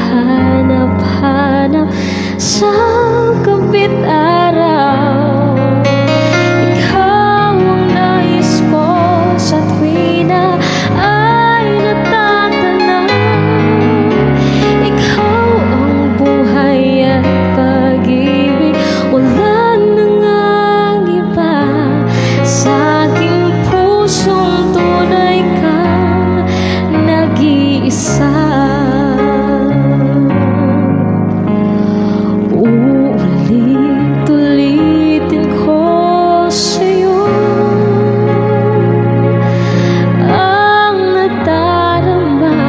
hanap-hanap sa kabit araw. Ikaw ang nais ko sa tuwi na ay natatanaw. Ikaw ang buhay at pag-ibig, wala nang ang iba. Sa aking pusong tunay kang nag-iisa. Uulit-ulitin ko sa'yo ang nadarama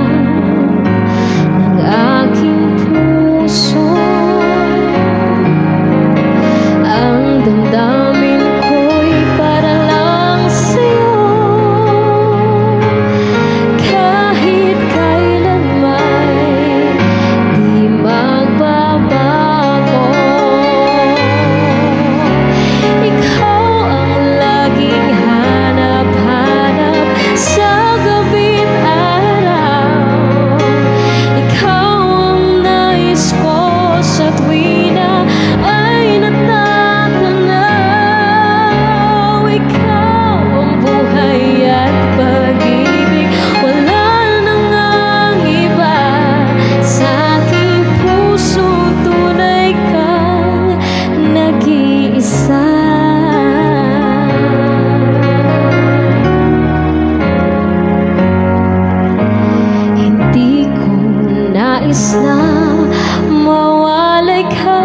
ng aking puso. Ang damdamin ko'y para lang sa'yo, kahit kailan may di magbabago. Ikaw ang laging hanap-hanap sa gabit araw. Ikaw ang nais ko sa tuwi na ay natatanaw. Ikaw ang buhay at pag-ibig, wala nang ang iba. Sa aking puso tunay kang nag-iisa. Hindi ko nais na mawalay ka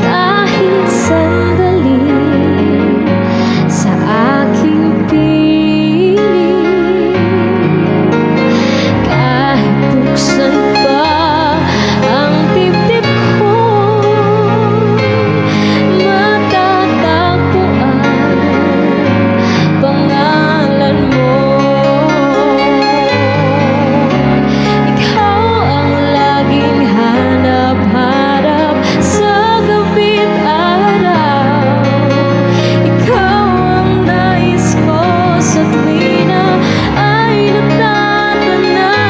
kahit sandali sa aking piling. Kahit buksan pa ang dibdib ko, matatagpuan pangalan mo. Ikaw ang laging hanap-hanap sa gabit araw. Ikaw ang nais ko sa tuwi na ay natatanaw.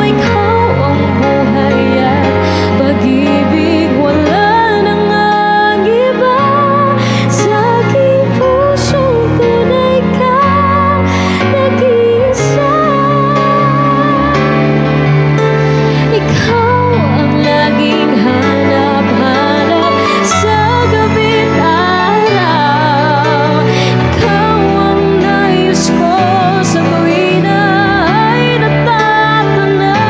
Ikaw ang buhay at pag-ibig, wala nang ang iba. Sa aking pusong tunay kang nag-iisa. Ikaw ang laging hanap-hanap sa gabit araw. Ikaw ang nais ko sa tuwi na ay natatanaw.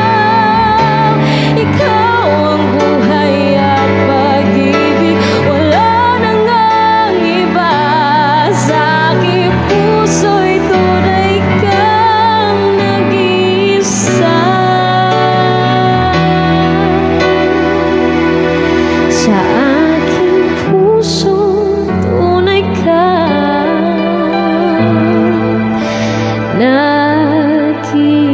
Ikaw ang buhay at pag-ibig, wala nang ang iba. Sa aking puso'y tunay kang nag-iisa. Sa aking puso tunay kang nag-iisa.